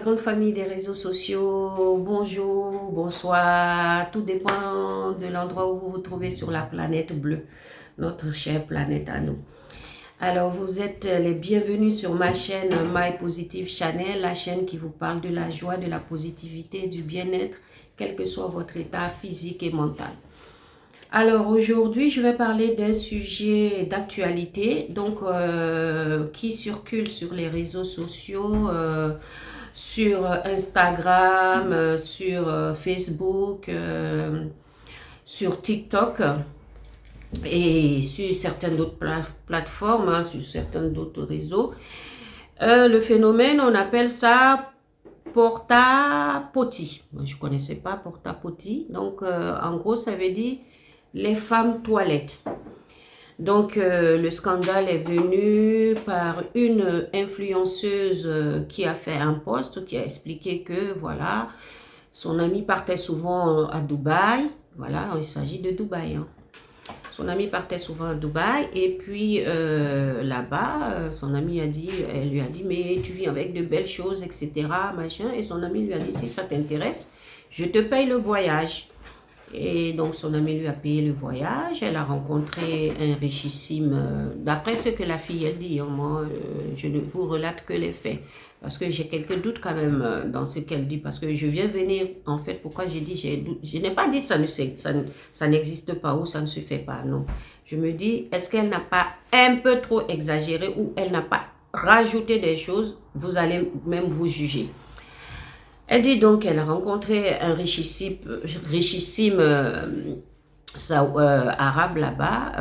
grande famille des réseaux sociaux. Bonjour, bonsoir. Tout dépend de l'endroit où vous vous trouvez sur la planète bleue, notre chère planète à nous. Alors, vous êtes les bienvenus sur ma chaîne My Positive Channel, la chaîne qui vous parle de la joie, de la positivité, du bien-être, quel que soit votre état physique et mental. Alors aujourd'hui, je vais parler d'un sujet d'actualité, donc qui circule sur les réseaux sociaux, sur Instagram, sur Facebook, sur TikTok et sur certaines autres plateformes, hein, sur certains d'autres réseaux. Le phénomène, on appelle ça porta-potty. Moi, je ne connaissais pas porta-potty. Donc, en gros, ça veut dire les femmes toilettes. Donc, le scandale est venu par une influenceuse qui a fait un post, qui a expliqué que, voilà, son ami partait souvent à Dubaï. Voilà, il s'agit de Dubaï, hein. Son ami partait souvent à Dubaï et puis là-bas, son ami elle lui a dit, mais tu vis avec de belles choses, etc. Machin. Et son ami lui a dit, si ça t'intéresse, je te paye le voyage. Et donc son ami lui a payé le voyage. Elle a rencontré un richissime, d'après ce que la fille elle dit, hein, moi je ne vous relate que les faits. Parce que j'ai quelques doutes quand même dans ce qu'elle dit. Parce que je viens venir, en fait, pourquoi j'ai dit, je n'ai pas dit ça n'existe pas ou ça ne se fait pas, non. Je me dis, est-ce qu'elle n'a pas un peu trop exagéré ou elle n'a pas rajouté des choses, vous allez même vous juger. Elle dit donc qu'elle a rencontré un richissime arabe là-bas.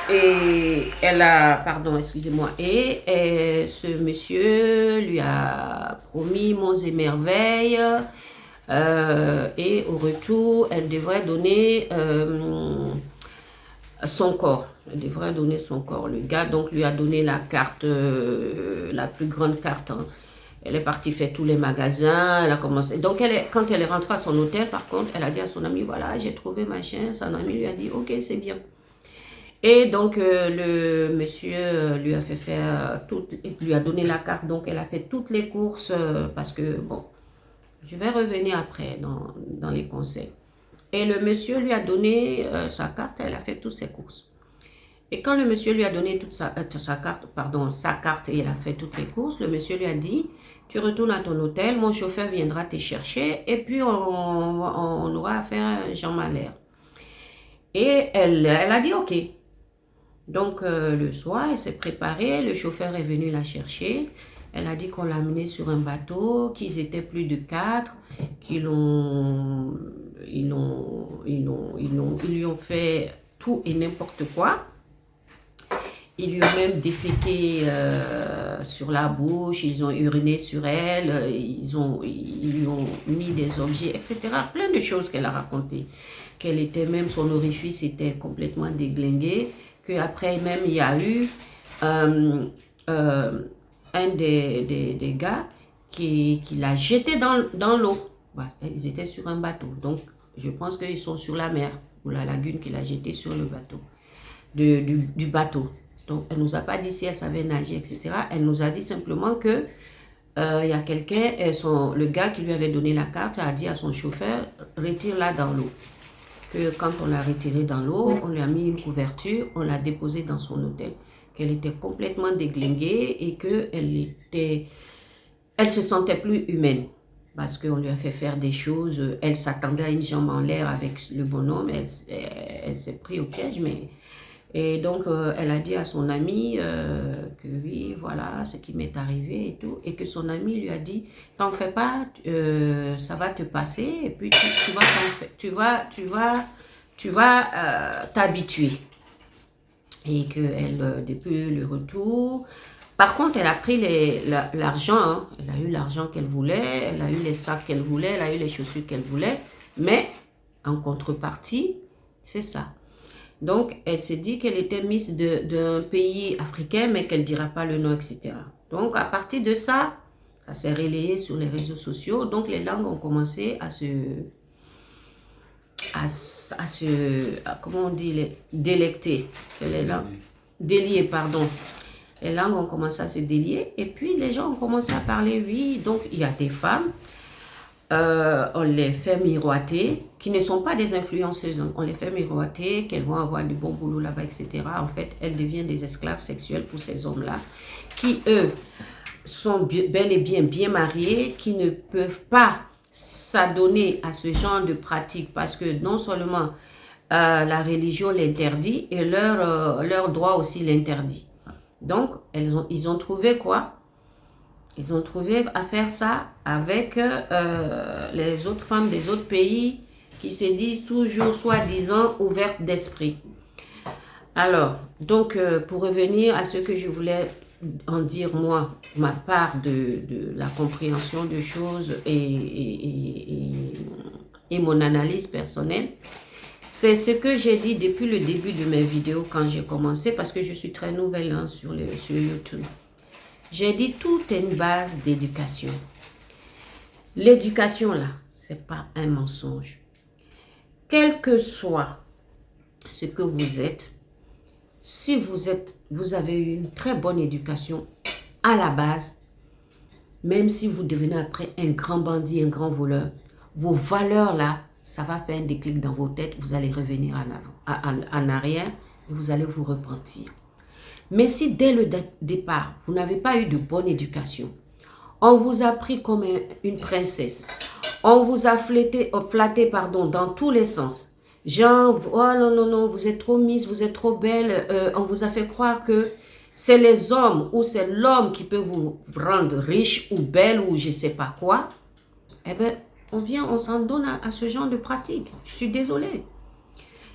Et elle a, pardon, excusez-moi, et ce monsieur lui a promis monts et merveilles. Et au retour, elle devrait donner son corps. Elle devrait donner son corps. Le gars donc lui a donné la carte, la plus grande carte, hein. Elle est partie faire tous les magasins, elle a commencé. Donc, quand elle est rentrée à son hôtel, par contre, elle a dit à son ami, voilà, j'ai trouvé machin. Son ami lui a dit, ok, c'est bien. Et donc, le monsieur lui a fait faire, lui a donné la carte. Donc, elle a fait toutes les courses parce que, bon, je vais revenir après dans les conseils. Et le monsieur lui a donné sa carte, elle a fait toutes ses courses. Et quand le monsieur lui a donné toute sa carte et elle a fait toutes les courses, le monsieur lui a dit, tu retournes à ton hôtel, mon chauffeur viendra te chercher et puis on aura à faire un jambe à l'air. Et elle a dit ok. Donc le soir, elle s'est préparée, le chauffeur est venu la chercher. Elle a dit qu'on l'a amenée sur un bateau, qu'ils étaient plus de 4, ils lui ont fait tout et n'importe quoi. Ils lui ont même déféqué sur la bouche, ils ont uriné sur elle, ils lui ont mis des objets, etc. Plein de choses qu'elle a racontées. Qu'elle était même, son orifice était complètement déglingué. Qu'après même, il y a eu un des gars qui l'a jeté dans l'eau. Ouais, ils étaient sur un bateau. Donc, je pense qu'ils sont sur la mer ou la lagune qui l'a jeté sur le bateau. Du bateau. Donc, elle ne nous a pas dit si elle savait nager, etc. Elle nous a dit simplement que il y a quelqu'un, le gars qui lui avait donné la carte a dit à son chauffeur, retire-la dans l'eau. Que quand on l'a retirée dans l'eau, on lui a mis une couverture, on l'a déposée dans son hôtel. Qu'elle était complètement déglinguée et elle se sentait plus humaine. Parce qu'on lui a fait faire des choses, elle s'attendait à une jambe en l'air avec le bonhomme, elle s'est pris au piège, mais... Et donc, elle a dit à son ami que oui, voilà, ce qui m'est arrivé et tout. Et que son ami lui a dit, t'en fais pas, ça va te passer. Et puis, tu vas t'habituer. Et qu'elle, depuis le retour... Par contre, elle a pris l'argent. Hein. Elle a eu l'argent qu'elle voulait. Elle a eu les sacs qu'elle voulait. Elle a eu les chaussures qu'elle voulait. Mais, en contrepartie, c'est ça. Donc, elle s'est dit qu'elle était Miss d'un pays africain, mais qu'elle ne dira pas le nom, etc. Donc, à partir de ça, ça s'est relayé sur les réseaux sociaux. Donc, les langues ont commencé à comment on dit, délecter. C'est les langues. Délier, pardon. les langues ont commencé à se délier. Et puis, les gens ont commencé à parler, oui, donc il y a des femmes, on les fait miroiter, qui ne sont pas des influenceuses, on les fait miroiter, qu'elles vont avoir du bon boulot là-bas, etc. En fait, elles deviennent des esclaves sexuels pour ces hommes-là, qui, eux, sont bel et bien mariés, qui ne peuvent pas s'adonner à ce genre de pratique parce que non seulement la religion l'interdit et leur droit aussi l'interdit. Donc, ils ont trouvé quoi? Ils ont trouvé à faire ça avec les autres femmes des autres pays qui se disent toujours soi-disant ouvertes d'esprit. Alors, donc, pour revenir à ce que je voulais en dire, moi, ma part de la compréhension de choses et mon analyse personnelle, c'est ce que j'ai dit depuis le début de mes vidéos quand j'ai commencé, parce que je suis très nouvelle hein, sur YouTube. J'ai dit tout est une base d'éducation. L'éducation là, c'est pas un mensonge. Quel que soit ce que vous êtes, si vous avez eu une très bonne éducation à la base, même si vous devenez après un grand bandit, un grand voleur, vos valeurs là, ça va faire un déclic dans vos têtes, vous allez revenir en arrière et vous allez vous repentir. Mais si dès le départ, vous n'avez pas eu de bonne éducation, on vous a pris comme une princesse, on vous a flatté dans tous les sens, genre, oh non, non, non, vous êtes trop miss, vous êtes trop belle, on vous a fait croire que c'est les hommes ou c'est l'homme qui peut vous rendre riche ou belle ou je ne sais pas quoi, eh bien, on s'en donne à ce genre de pratique. Je suis désolée.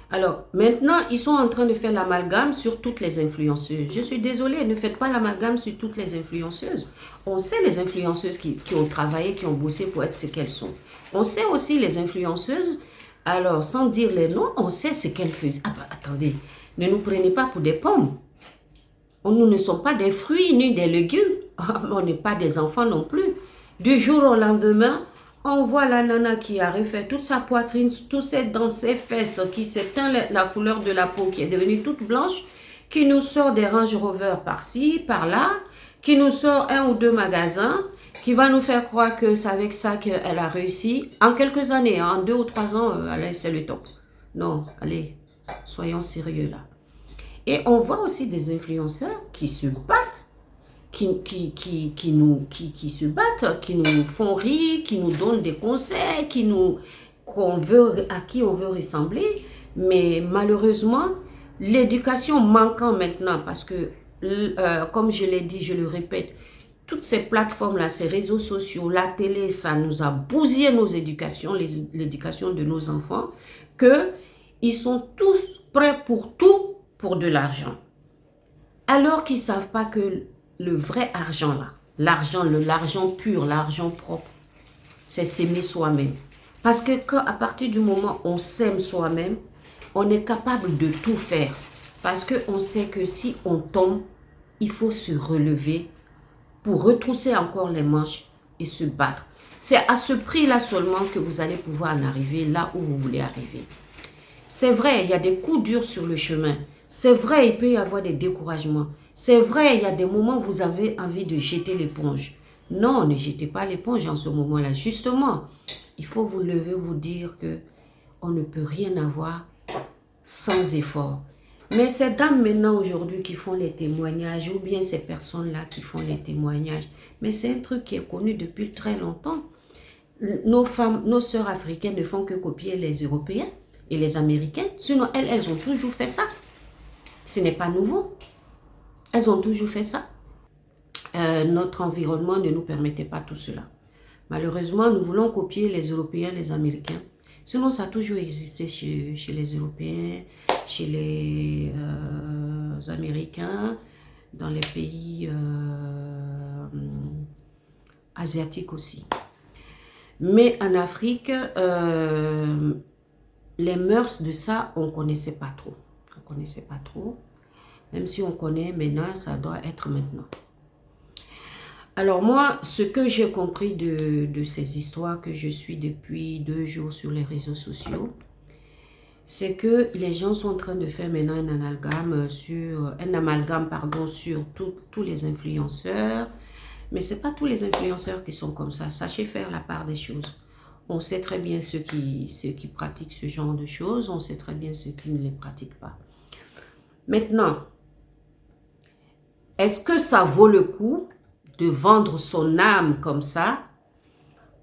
Alors, maintenant, ils sont en train de faire l'amalgame sur toutes les influenceuses. Je suis désolée, ne faites pas l'amalgame sur toutes les influenceuses. On sait les influenceuses qui ont travaillé, qui ont bossé pour être ce qu'elles sont. On sait aussi les influenceuses, alors sans dire les noms, on sait ce qu'elles faisaient. Ah bah, attendez, ne nous prenez pas pour des pommes. Nous ne sommes pas des fruits ni des légumes. On n'est pas des enfants non plus. Du jour au lendemain, on voit la nana qui a refait toute sa poitrine, toutes ses dents, ses fesses, qui s'éteint la couleur de la peau, qui est devenue toute blanche, qui nous sort des Range Rover par-ci, par-là, qui nous sort 1 ou 2 magasins, qui va nous faire croire que c'est avec ça qu'elle a réussi. En quelques années, en 2 ou 3 ans, allez, c'est le top. Non, allez, soyons sérieux là. Et on voit aussi des influenceurs qui se battent, qui se battent, qui nous font rire, qui nous donnent des conseils, à qui on veut ressembler. Mais malheureusement, l'éducation manquant maintenant, parce que, comme je l'ai dit, je le répète, toutes ces plateformes-là, ces réseaux sociaux, la télé, ça nous a bousillé nos éducations, l'éducation de nos enfants, qu'ils sont tous prêts pour tout, pour de l'argent. Alors qu'ils ne savent pas que le vrai argent là, l'argent pur, l'argent propre, c'est s'aimer soi-même. Parce que à partir du moment où on s'aime soi-même, on est capable de tout faire. Parce qu'on sait que si on tombe, il faut se relever pour retrousser encore les manches et se battre. C'est à ce prix-là seulement que vous allez pouvoir en arriver là où vous voulez arriver. C'est vrai, il y a des coups durs sur le chemin. C'est vrai, il peut y avoir des découragements. C'est vrai, il y a des moments où vous avez envie de jeter l'éponge. Non, ne jetez pas l'éponge en ce moment-là. Justement, il faut vous lever, vous dire que on ne peut rien avoir sans effort. Mais ces dames maintenant aujourd'hui qui font les témoignages, ou bien ces personnes-là qui font les témoignages, mais c'est un truc qui est connu depuis très longtemps. Nos femmes, nos sœurs africaines ne font que copier les Européens et les Américains. Sinon, elles ont toujours fait ça. Ce n'est pas nouveau. Elles ont toujours fait ça. Notre environnement ne nous permettait pas tout cela. Malheureusement, nous voulons copier les Européens, les Américains. Sinon, ça a toujours existé chez les Européens, chez les Américains, dans les pays asiatiques aussi. Mais en Afrique, les mœurs de ça, on ne connaissait pas trop. On ne connaissait pas trop. Même si on connaît maintenant, ça doit être maintenant. Alors moi, ce que j'ai compris de ces histoires que je suis depuis 2 jours sur les réseaux sociaux, c'est que les gens sont en train de faire maintenant un amalgame pardon, sur tous les influenceurs. Mais ce n'est pas tous les influenceurs qui sont comme ça. Sachez faire la part des choses. On sait très bien ceux qui pratiquent ce genre de choses. On sait très bien ceux qui ne les pratiquent pas. Maintenant, est-ce que ça vaut le coup de vendre son âme comme ça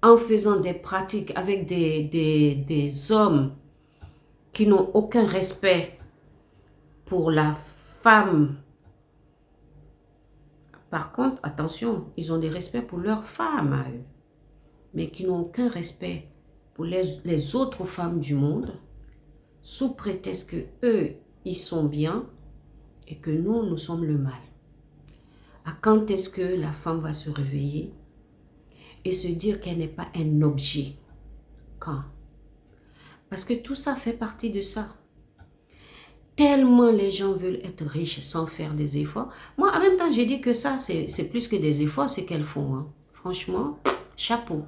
en faisant des pratiques avec des hommes qui n'ont aucun respect pour la femme? Par contre, attention, ils ont des respects pour leurs femmes à eux, mais qui n'ont aucun respect pour les autres femmes du monde, sous prétexte que eux, ils sont bien et que nous sommes le mal. À quand est-ce que la femme va se réveiller et se dire qu'elle n'est pas un objet? Quand? Parce que tout ça fait partie de ça. Tellement les gens veulent être riches sans faire des efforts. Moi, en même temps, j'ai dit que ça, c'est plus que des efforts, c'est qu'elles font. Hein. Franchement, chapeau.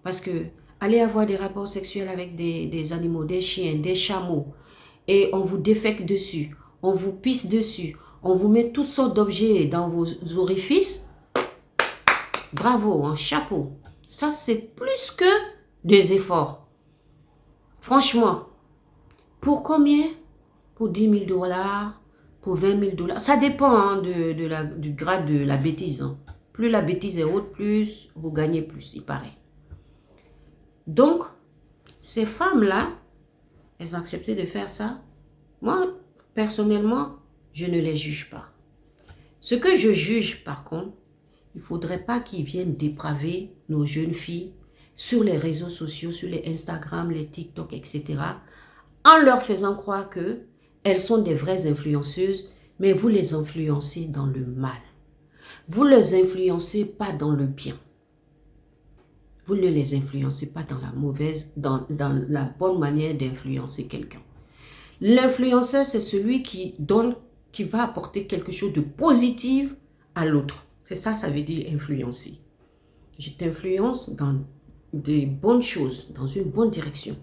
Parce que aller avoir des rapports sexuels avec des animaux, des chiens, des chameaux, et on vous défecte dessus, on vous pisse dessus, on vous met toutes sortes d'objets dans vos orifices, bravo, hein, chapeau. Ça, c'est plus que des efforts. Franchement, pour combien? Pour 10 000 $, pour 20 000 $. Ça dépend hein, du grade de la bêtise. Hein. Plus la bêtise est haute, plus vous gagnez plus, il paraît. Donc, ces femmes-là, elles ont accepté de faire ça. Moi, personnellement, je ne les juge pas. Ce que je juge, par contre, il ne faudrait pas qu'ils viennent dépraver nos jeunes filles sur les réseaux sociaux, sur les Instagram, les TikTok, etc., en leur faisant croire que elles sont des vraies influenceuses, mais vous les influencez dans le mal. Vous ne les influencez pas dans le bien. Vous ne les influencez pas dans la mauvaise, dans la bonne manière d'influencer quelqu'un. L'influenceur, c'est celui qui donne, qui va apporter quelque chose de positif à l'autre. C'est ça, ça veut dire influencer. Je t'influence dans des bonnes choses, dans une bonne direction.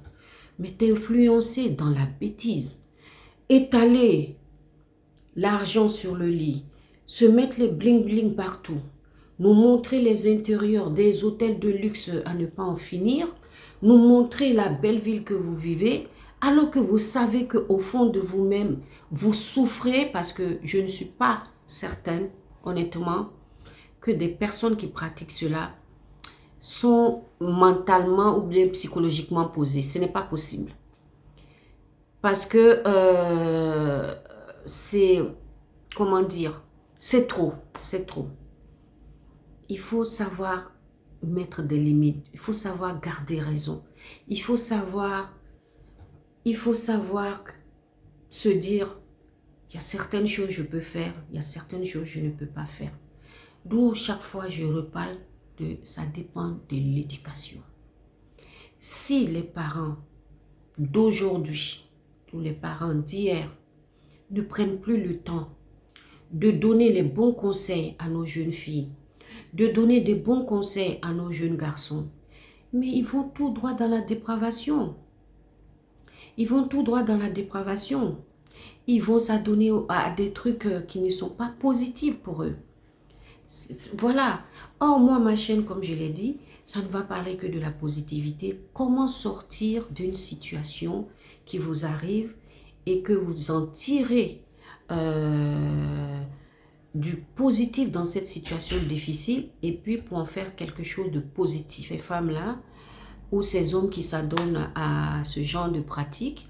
Mais t'influencer dans la bêtise, étaler l'argent sur le lit, se mettre les bling-bling partout, nous montrer les intérieurs des hôtels de luxe à ne pas en finir, nous montrer la belle ville que vous vivez, alors que vous savez qu'au fond de vous-même, vous souffrez parce que je ne suis pas certaine, honnêtement, que des personnes qui pratiquent cela sont mentalement ou bien psychologiquement posées. Ce n'est pas possible. Parce que c'est, comment dire, c'est trop, c'est trop. Il faut savoir mettre des limites, il faut savoir garder raison, il faut savoir se dire, il y a certaines choses que je peux faire, il y a certaines choses que je ne peux pas faire. D'où chaque fois je reparle de, ça dépend de l'éducation. Si les parents d'aujourd'hui, ou les parents d'hier, ne prennent plus le temps de donner les bons conseils à nos jeunes filles, de donner des bons conseils à nos jeunes garçons, mais ils vont tout droit dans la dépravation. Ils vont tout droit dans la dépravation. Ils vont s'adonner à des trucs qui ne sont pas positifs pour eux. Voilà. Or, moi, ma chaîne, comme je l'ai dit, ça ne va parler que de la positivité. Comment sortir d'une situation qui vous arrive et que vous en tirez du positif dans cette situation difficile et puis pour en faire quelque chose de positif. Ces femmes-là ou ces hommes qui s'adonnent à ce genre de pratique,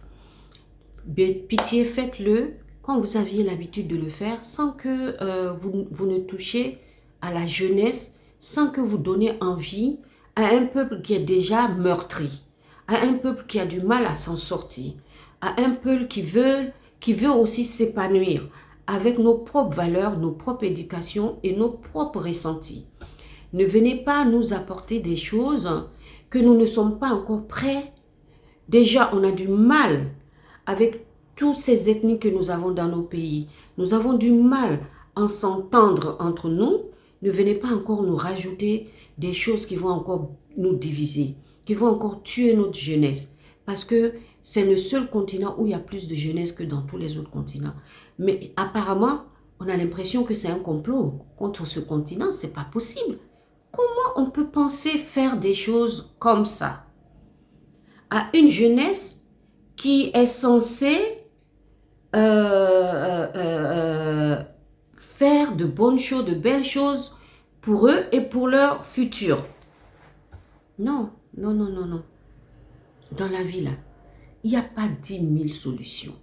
pitié, faites-le quand vous aviez l'habitude de le faire sans que vous ne touchiez à la jeunesse, sans que vous donniez envie à un peuple qui est déjà meurtri, à un peuple qui a du mal à s'en sortir, à un peuple qui veut aussi s'épanouir avec nos propres valeurs, nos propres éducations et nos propres ressentis. Ne venez pas nous apporter des choses que nous ne sommes pas encore prêts. Déjà, on a du mal avec toutes ces ethnies que nous avons dans nos pays. Nous avons du mal à s'entendre entre nous. Ne venez pas encore nous rajouter des choses qui vont encore nous diviser, qui vont encore tuer notre jeunesse. Parce que c'est le seul continent où il y a plus de jeunesse que dans tous les autres continents. Mais apparemment, on a l'impression que c'est un complot contre ce continent. C'est pas possible. Comment on peut penser faire des choses comme ça à une jeunesse qui est censée faire de bonnes choses, de belles choses pour eux et pour leur futur? Non, non, non, non, non. Dans la vie, là, il n'y a pas 10 000 solutions.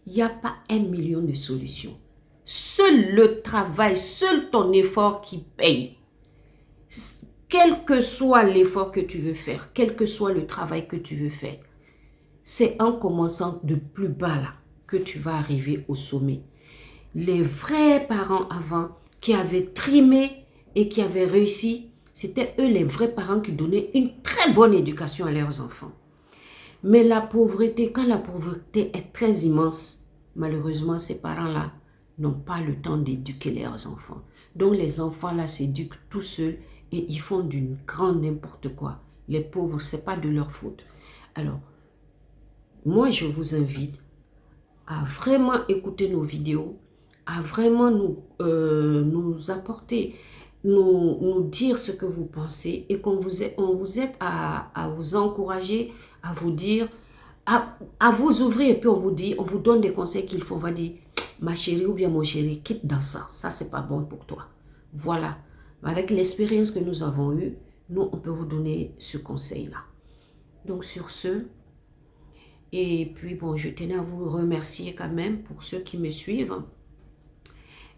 Il n'y a pas 1 million de solutions. Seul le travail, seul ton effort qui paye. Quel que soit l'effort que tu veux faire, quel que soit le travail que tu veux faire, c'est en commençant de plus bas là que tu vas arriver au sommet. Les vrais parents avant qui avaient trimé et qui avaient réussi, c'était eux les vrais parents qui donnaient une très bonne éducation à leurs enfants. Mais la pauvreté, quand la pauvreté est très immense, malheureusement, ces parents-là n'ont pas le temps d'éduquer leurs enfants. Donc, les enfants-là s'éduquent tout seuls et ils font d'une grande n'importe quoi. Les pauvres, ce n'est pas de leur faute. Alors, moi, je vous invite à vraiment écouter nos vidéos, à vraiment nous apporter, nous dire ce que vous pensez et on vous aide à vous encourager, à vous dire, à vous ouvrir et puis on vous donne des conseils qu'il faut. On va dire, ma chérie ou bien mon chéri, quitte dans ça, c'est pas bon pour toi. Voilà, avec l'expérience que nous avons eue, nous on peut vous donner ce conseil-là. Donc sur ce, et puis bon, je tenais à vous remercier quand même pour ceux qui me suivent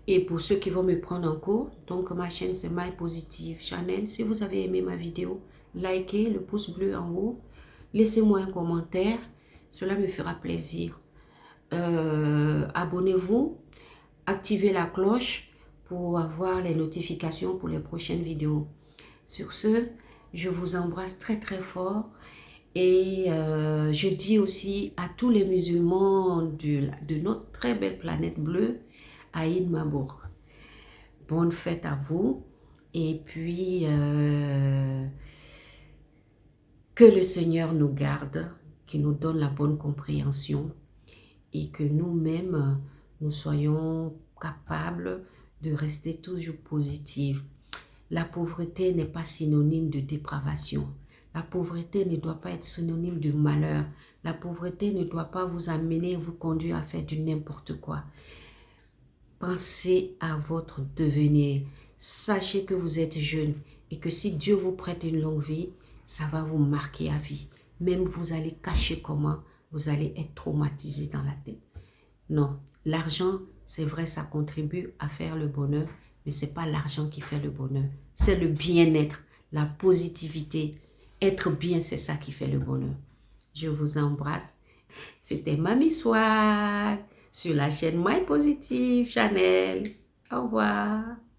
et pour ceux qui vont me prendre en cours. Donc ma chaîne c'est My Positive Channel. Si vous avez aimé ma vidéo, likez le pouce bleu en haut. Laissez-moi un commentaire, cela me fera plaisir. Abonnez-vous, activez la cloche pour avoir les notifications pour les prochaines vidéos. Sur ce, je vous embrasse très très fort et je dis aussi à tous les musulmans de notre très belle planète bleue, Aïd Mabour. Bonne fête à vous et puis que le Seigneur nous garde, qu'il nous donne la bonne compréhension et que nous-mêmes, nous soyons capables de rester toujours positifs. La pauvreté n'est pas synonyme de dépravation. La pauvreté ne doit pas être synonyme de malheur. La pauvreté ne doit pas vous amener, vous conduire à faire du n'importe quoi. Pensez à votre devenir. Sachez que vous êtes jeune et que si Dieu vous prête une longue vie, ça va vous marquer à vie. Même vous allez cacher comment, vous allez être traumatisé dans la tête. Non, l'argent, c'est vrai, ça contribue à faire le bonheur, mais ce n'est pas l'argent qui fait le bonheur. C'est le bien-être, la positivité. Être bien, c'est ça qui fait le bonheur. Je vous embrasse. C'était Mamie Swag sur la chaîne My Positive Channel. Au revoir.